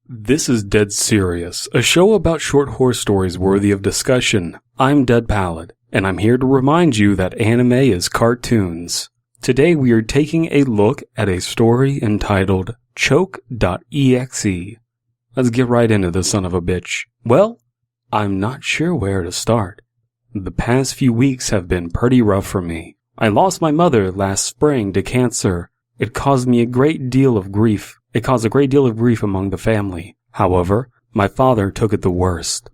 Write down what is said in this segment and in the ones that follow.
This is Dead Serious, a show about short horror stories worthy of discussion. I'm Dead Pallid, and I'm here to remind you that anime is cartoons. Today we are taking a look at a story entitled CHOKE.exe. Let's get right into this son of a bitch. Well, I'm not sure where to start. The past few weeks have been pretty rough for me. I lost my mother last spring to cancer. It caused a great deal of grief among the family. However, my father took it the worst.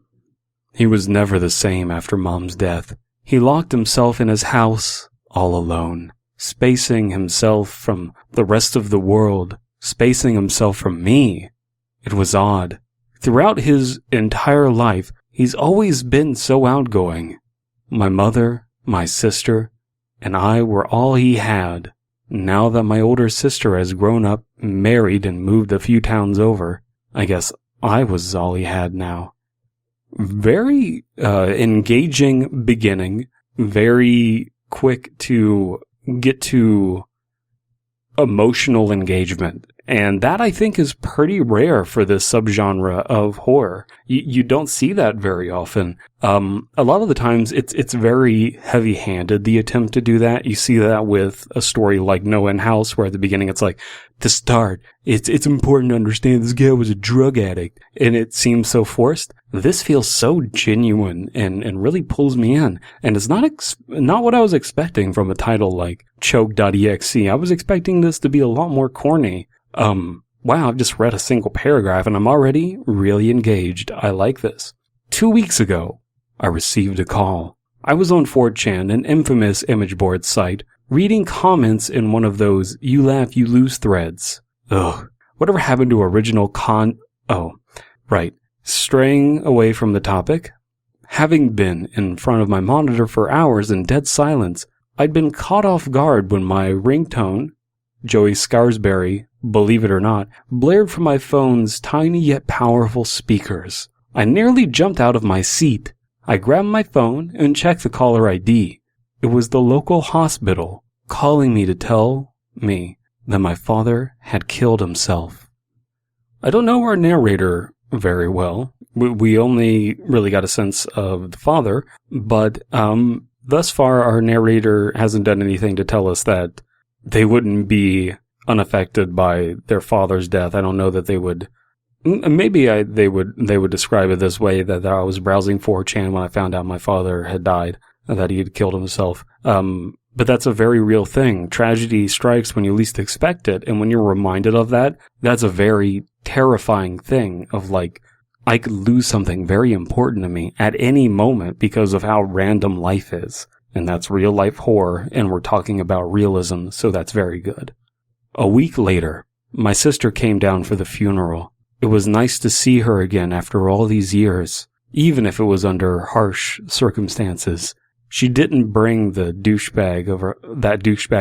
He was never the same after Mom's death. He locked himself in his house, all alone, spacing himself from the rest of the world, spacing himself from me. It was odd. Throughout his entire life, he's always been so outgoing. My mother, my sister, and I were all he had. Now that my older sister has grown up, married, and moved a few towns over, I guess I was all he had now. Very engaging beginning, very quick to get to emotional engagement. And that, I think, is pretty rare for this subgenre of horror. You don't see that very often. A lot of the times, it's very heavy-handed, the attempt to do that. You see that with a story like Noah and House, where at the beginning it's like, to start, it's important to understand this guy was a drug addict. And it seems so forced. This feels so genuine and really pulls me in. And it's not what I was expecting from a title like Choke.exe. I was expecting this to be a lot more corny. Wow, I've just read a single paragraph and I'm already really engaged. I like this. 2 weeks ago, I received a call. I was on 4chan, an infamous image board site, reading comments in one of those you laugh, you lose threads. Ugh. Whatever happened to original Oh, right. Straying away from the topic. Having been in front of my monitor for hours in dead silence, I'd been caught off guard when my ringtone, Joey Scarsberry, believe it or not, blared from my phone's tiny yet powerful speakers. I nearly jumped out of my seat. I grabbed my phone and checked the caller ID. It was the local hospital calling me to tell me that my father had killed himself. I don't know our narrator very well. We only really got a sense of the father, but thus far our narrator hasn't done anything to tell us that they wouldn't be unaffected by their father's death. I don't know that they would. Maybe they would describe it this way, that I was browsing 4chan when I found out my father had died, that he had killed himself. But that's a very real thing. Tragedy strikes when you least expect it, and when you're reminded of that, that's a very terrifying thing of like, I could lose something very important to me at any moment because of how random life is. And that's real life horror, and we're talking about realism, so that's very good. A week later, my sister came down for the funeral. It was nice to see her again after all these years, even if it was under harsh circumstances. She didn't bring that douchebag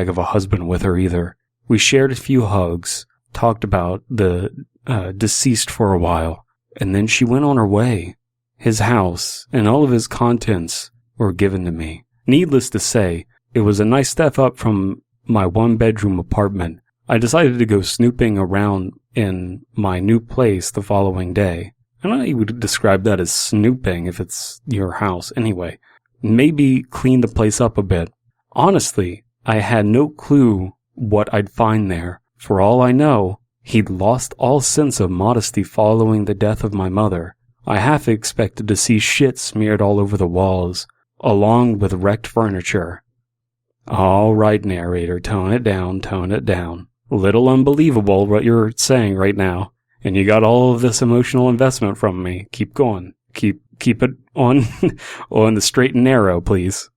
of a husband with her either. We shared a few hugs, talked about the deceased for a while, and then she went on her way. His house and all of his contents were given to me. Needless to say, it was a nice step up from my one-bedroom apartment. I decided to go snooping around in my new place the following day. I don't know how you would describe that as snooping if it's your house. Anyway, maybe clean the place up a bit. Honestly, I had no clue what I'd find there. For all I know, he'd lost all sense of modesty following the death of my mother. I half expected to see shit smeared all over the walls, along with wrecked furniture. All right, narrator, tone it down, tone it down. Little unbelievable what you're saying right now, and you got all of this emotional investment from me. Keep going. Keep it on on the straight and narrow, please.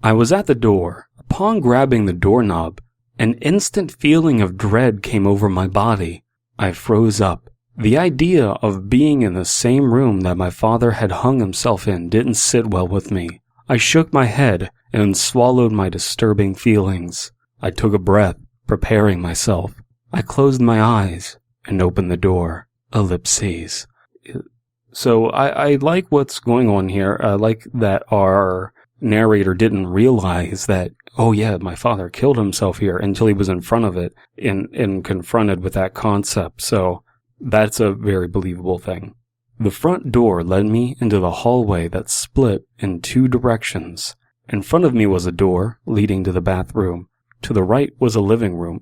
I was at the door. Upon grabbing the doorknob, an instant feeling of dread came over my body. I froze up. The idea of being in the same room that my father had hung himself in didn't sit well with me. I shook my head and swallowed my disturbing feelings. I took a breath, preparing myself. I closed my eyes and opened the door. Ellipses. So I like what's going on here. I like that our narrator didn't realize that, oh yeah, my father killed himself here until he was in front of it and confronted with that concept. So That's a very believable thing. The front door led me into the hallway that split in two directions. In front of me was a door leading to the bathroom. To the right was the living room.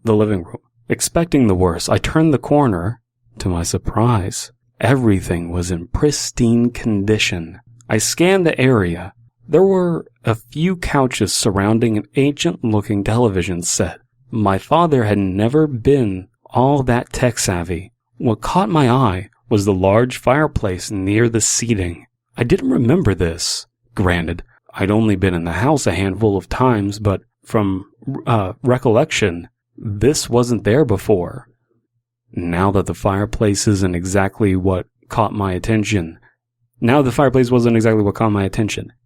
Expecting the worst, I turned the corner. To my surprise, everything was in pristine condition. I scanned the area. There were a few couches surrounding an ancient-looking television set. My father had never been all that tech-savvy. What caught my eye was the large fireplace near the seating. I didn't remember this. Granted, I'd only been in the house a handful of times, but from recollection, this wasn't there before. Now that the fireplace isn't exactly what caught my attention.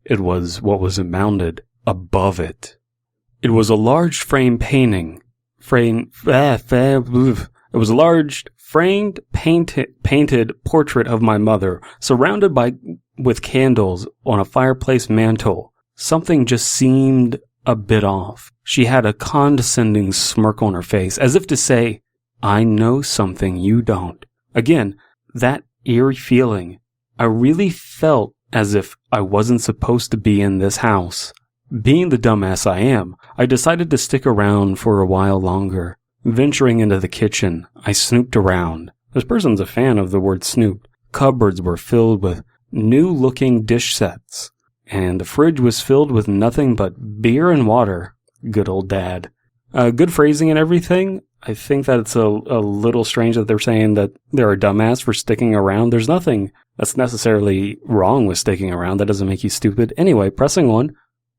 It was what was mounted above it. It was a large framed painted portrait of my mother, surrounded with candles on a fireplace mantle. Something just seemed a bit off. She had a condescending smirk on her face, as if to say, "I know something you don't." Again, that eerie feeling. I really felt as if I wasn't supposed to be in this house. Being the dumbass I am, I decided to stick around for a while longer. Venturing into the kitchen, I snooped around. This person's a fan of the word snooped. Cupboards were filled with new-looking dish sets, and the fridge was filled with nothing but beer and water. Good old dad. Good phrasing and everything. I think that it's a little strange that they're saying that they're a dumbass for sticking around. There's nothing that's necessarily wrong with sticking around. That doesn't make you stupid. Anyway, pressing on,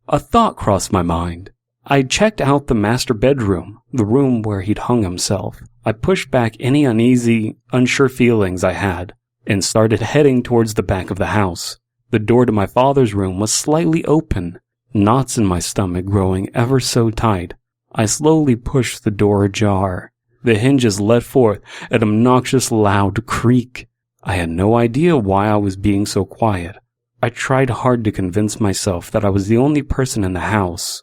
a thought crossed my mind. I checked out the master bedroom, the room where he'd hung himself. I pushed back any unsure feelings I had, and started heading towards the back of the house. The door to my father's room was slightly open, knots in my stomach growing ever so tight. I slowly pushed the door ajar. The hinges let forth an obnoxious loud creak. I had no idea why I was being so quiet. I tried hard to convince myself that I was the only person in the house.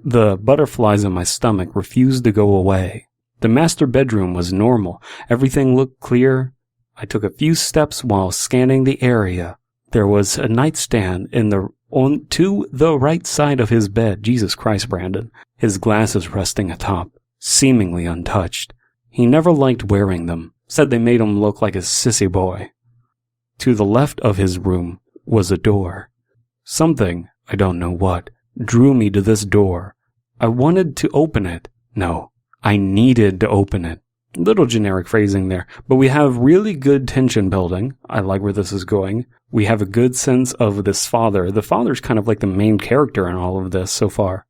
The butterflies in my stomach refused to go away. The master bedroom was normal. Everything looked clear. I took a few steps while scanning the area. There was a nightstand to the right side of his bed. Jesus Christ, Brandon. His glasses resting atop, seemingly untouched. He never liked wearing them. Said they made him look like a sissy boy. To the left of his room was a door. Something, I don't know what, drew me to this door. I wanted to open it. No, I needed to open it. Little generic phrasing there, but we have really good tension building. I like where this is going. We have a good sense of this father. The father's kind of like the main character in all of this so far.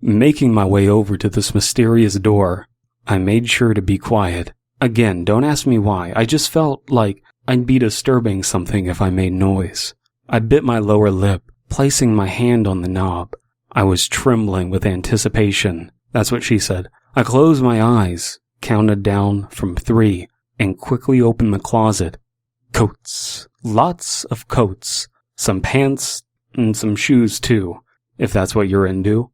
Making my way over to this mysterious door, I made sure to be quiet. Again, don't ask me why. I just felt like I'd be disturbing something if I made noise. I bit my lower lip, placing my hand on the knob. I was trembling with anticipation. That's what she said. I closed my eyes, counted down from 3, and quickly opened the closet. Coats. Lots of coats. Some pants, and some shoes too, if that's what you're into.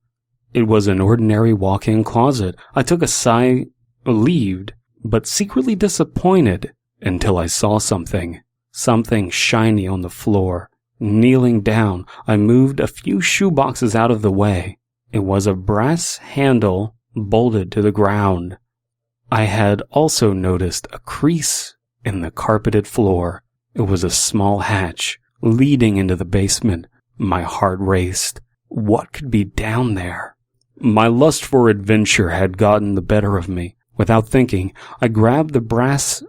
It was an ordinary walk-in closet. I took a sigh, relieved, but secretly disappointed, until I saw something shiny on the floor. Kneeling down, I moved a few shoeboxes out of the way. It was a brass handle bolted to the ground. I had also noticed a crease in the carpeted floor. It was a small hatch leading into the basement. My heart raced. What could be down there? My lust for adventure had gotten the better of me. Without thinking, I grabbed the brass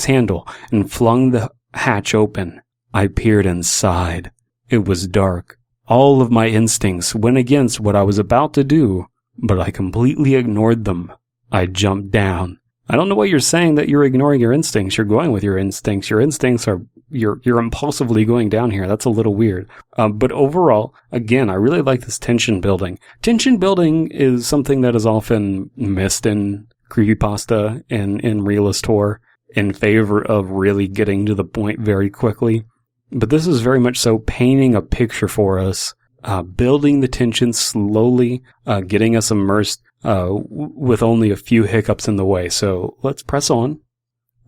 handle and flung the hatch open. I peered inside. It was dark. All of my instincts went against what I was about to do, but I completely ignored them. I jumped down. I don't know why you're saying that you're ignoring your instincts. You're going with your instincts. Your instincts are, you're impulsively going down here. That's a little weird. But overall, again, I really like this tension building. Tension building is something that is often missed in Creepypasta and in Realist Horror in favor of really getting to the point very quickly. But this is very much so painting a picture for us, building the tension slowly, getting us immersed with only a few hiccups in the way. So let's press on.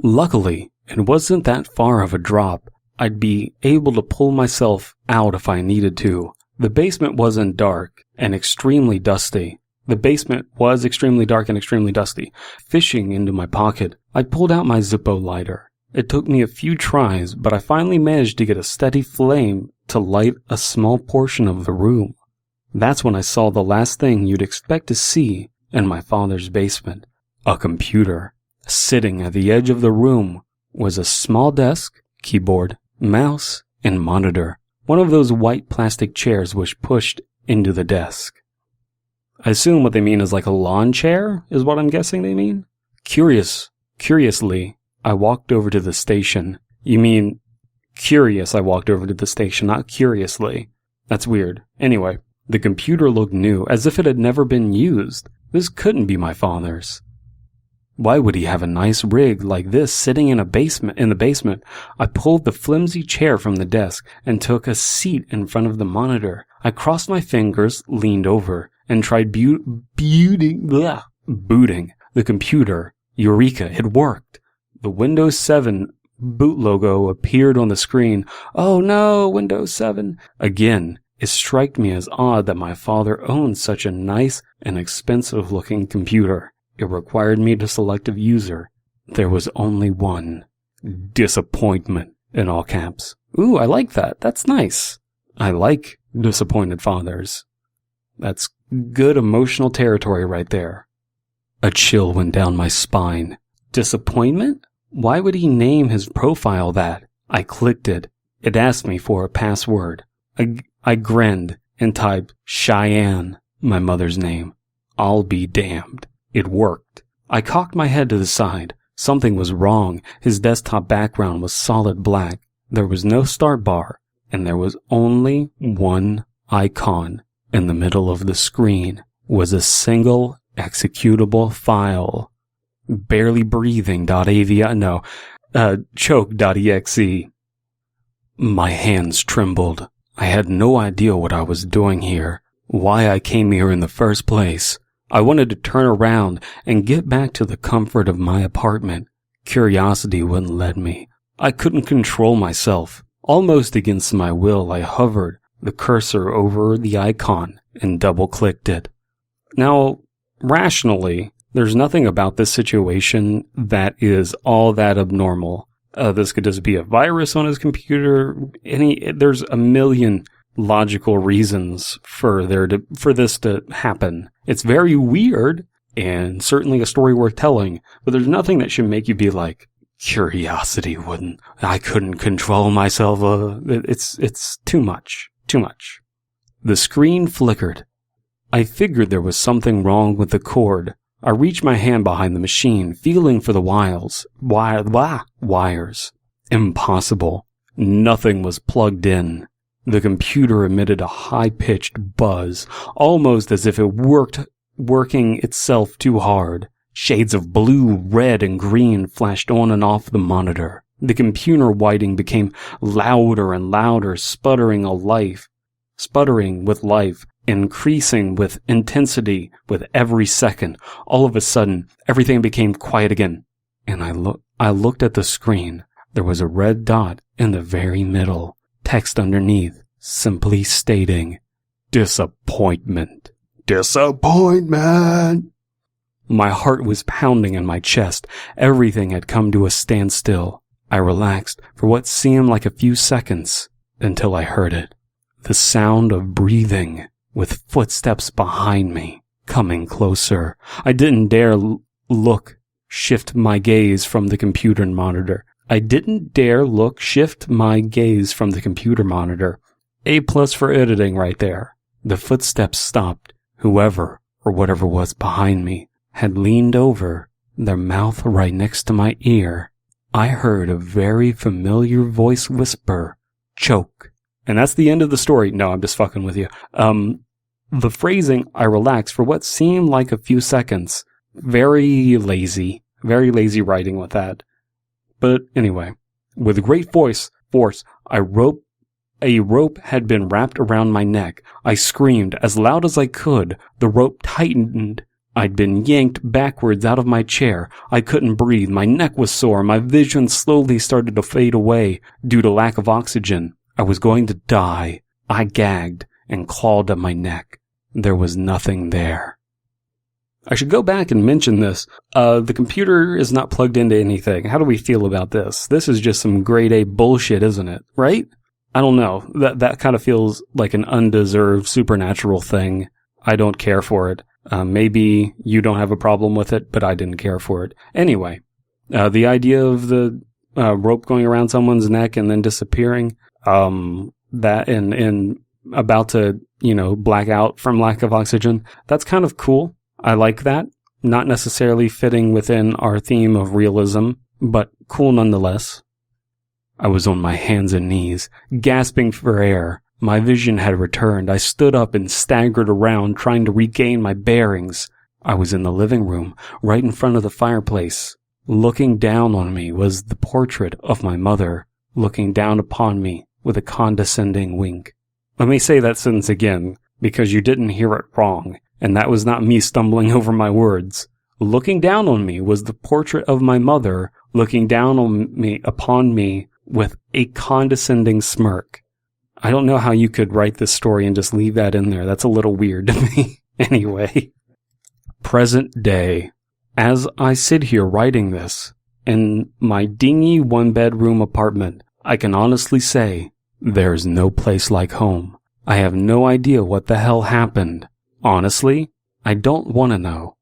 Luckily, it wasn't that far of a drop. I'd be able to pull myself out if I needed to. The basement wasn't dark and extremely dusty. Fishing into my pocket, I pulled out my Zippo lighter. It took me a few tries, but I finally managed to get a steady flame to light a small portion of the room. That's when I saw the last thing you'd expect to see in my father's basement. A computer. Sitting at the edge of the room was a small desk, keyboard, mouse, and monitor. One of those white plastic chairs was pushed into the desk. I assume what they mean is like a lawn chair, is what I'm guessing they mean. Curiously, I walked over to the station. You mean curious I walked over to the station, not curiously. That's weird. Anyway, the computer looked new, as if it had never been used. This couldn't be my father's. Why would he have a nice rig like this sitting in the basement? I pulled the flimsy chair from the desk and took a seat in front of the monitor. I crossed my fingers, leaned over, and tried booting the computer. Eureka, it worked. The Windows 7 boot logo appeared on the screen. Oh no, Windows 7. Again, it struck me as odd that my father owned such a nice and expensive-looking computer. It required me to select a user. There was only one. Disappointment, in all caps. Ooh, I like that. That's nice. I like disappointed fathers. That's good emotional territory right there. A chill went down my spine. Disappointment? Why would he name his profile that? I clicked it. It asked me for a password. I grinned and typed Cheyenne, my mother's name. I'll be damned. It worked. I cocked my head to the side. Something was wrong. His desktop background was solid black. There was no start bar, and there was only one icon. In the middle of the screen was a single executable file. Barely breathing CHOKE.exe. My hands trembled. I had no idea what I was doing here, why I came here in the first place. I wanted to turn around and get back to the comfort of my apartment. Curiosity wouldn't let me. I couldn't control myself. Almost against my will, I hovered the cursor over the icon and double-clicked it. Now, rationally, there's nothing about this situation that is all that abnormal. This could just be a virus on his computer. There's a million logical reasons for this to happen. It's very weird and certainly a story worth telling, but there's nothing that should make you be like, curiosity wouldn't. I couldn't control myself. It's too much. The screen flickered. I figured there was something wrong with the cord. I reached my hand behind the machine, feeling for the wires. Impossible. Nothing was plugged in. The computer emitted a high-pitched buzz, almost as if it working itself too hard. Shades of blue, red, and green flashed on and off the monitor. The computer whiting became louder and louder, sputtering with life, increasing with intensity with every second. All of a sudden, everything became quiet again, and I looked at the screen. There was a red dot in the very middle. Text underneath, simply stating, disappointment. Disappointment! My heart was pounding in my chest. Everything had come to a standstill. I relaxed for what seemed like a few seconds until I heard it. The sound of breathing with footsteps behind me coming closer. I didn't dare shift my gaze from the computer monitor. A+ for editing right there. The footsteps stopped. Whoever, or whatever was behind me, had leaned over, their mouth right next to my ear. I heard a very familiar voice whisper, choke. And that's the end of the story. No, I'm just fucking with you. The phrasing, I relaxed for what seemed like a few seconds. Very lazy writing with that. But anyway, with great force, a rope had been wrapped around my neck. I screamed as loud as I could. The rope tightened. I'd been yanked backwards out of my chair. I couldn't breathe. My neck was sore. My vision slowly started to fade away due to lack of oxygen. I was going to die. I gagged and clawed at my neck. There was nothing there. I should go back and mention this. The computer is not plugged into anything. How do we feel about this? This is just some grade A bullshit, isn't it? Right? I don't know. That kind of feels like an undeserved supernatural thing. I don't care for it. Maybe you don't have a problem with it, but I didn't care for it. Anyway, the idea of the rope going around someone's neck and then disappearing, that and about to, black out from lack of oxygen, that's kind of cool. I like that. Not necessarily fitting within our theme of realism, but cool nonetheless. I was on my hands and knees, gasping for air. My vision had returned. I stood up and staggered around, trying to regain my bearings. I was in the living room, right in front of the fireplace. Looking down on me was the portrait of my mother, looking down upon me with a condescending wink. Let me say that sentence again, because you didn't hear it wrong, and that was not me stumbling over my words. Looking down on me was the portrait of my mother, looking down upon me with a condescending smirk. I don't know how you could write this story and just leave that in there. That's a little weird to me. Anyway, present day. As I sit here writing this, in my dingy one-bedroom apartment, I can honestly say, there's no place like home. I have no idea what the hell happened. Honestly, I don't want to know.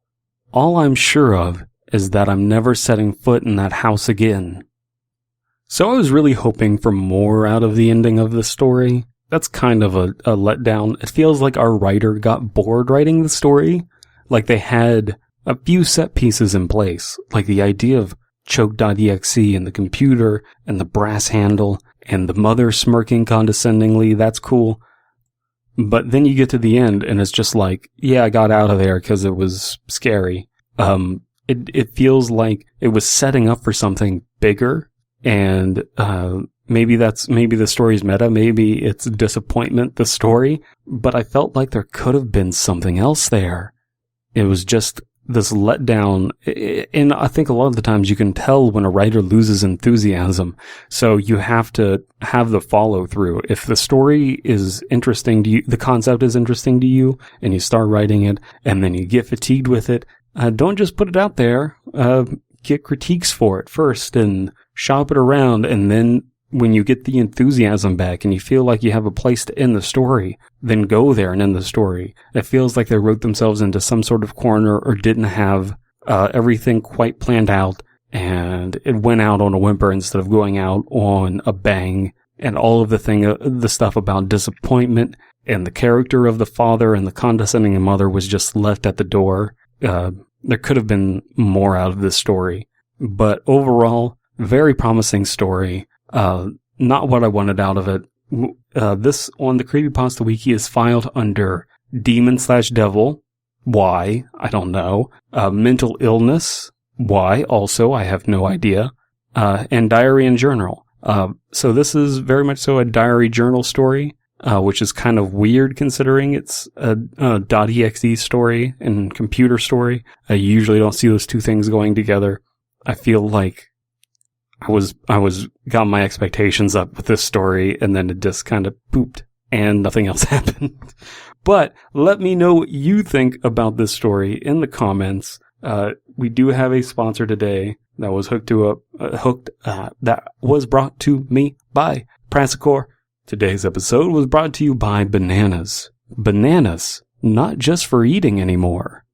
All I'm sure of is that I'm never setting foot in that house again. So I was really hoping for more out of the ending of the story. That's kind of a letdown. It feels like our writer got bored writing the story. Like they had a few set pieces in place, like the idea of CHOKE.exe and the computer and the brass handle and the mother smirking condescendingly. That's cool. But then you get to the end and it's just like, yeah, I got out of there because it was scary. It feels like it was setting up for something bigger. And maybe the story's meta, maybe it's disappointment, the story, but I felt like there could have been something else there. It was just this letdown, and I think a lot of the times you can tell when a writer loses enthusiasm, so you have to have the follow through. If the story is interesting to you, the concept is interesting to you, and you start writing it, and then you get fatigued with it, don't just put it out there. Get critiques for it first and shop it around, and then when you get the enthusiasm back and you feel like you have a place to end the story, then go there and end the story. It feels like they wrote themselves into some sort of corner or didn't have everything quite planned out, and it went out on a whimper instead of going out on a bang. And all of the stuff about disappointment and the character of the father and the condescending mother was just left at the door. There could have been more out of this story, but overall, very promising story. Not what I wanted out of it. This on the Creepypasta Wiki is filed under demon/devil. Why? I don't know. Mental illness. Why? Also, I have no idea. And diary and journal. So this is very much so a diary journal story. Which is kind of weird considering it's a .exe story and computer story. I usually don't see those two things going together. I feel like I got my expectations up with this story and then it just kind of pooped and nothing else happened. But let me know what you think about this story in the comments. We do have a sponsor today that was that was brought to me by Prasicor. Today's episode was brought to you by bananas. Bananas, not just for eating anymore.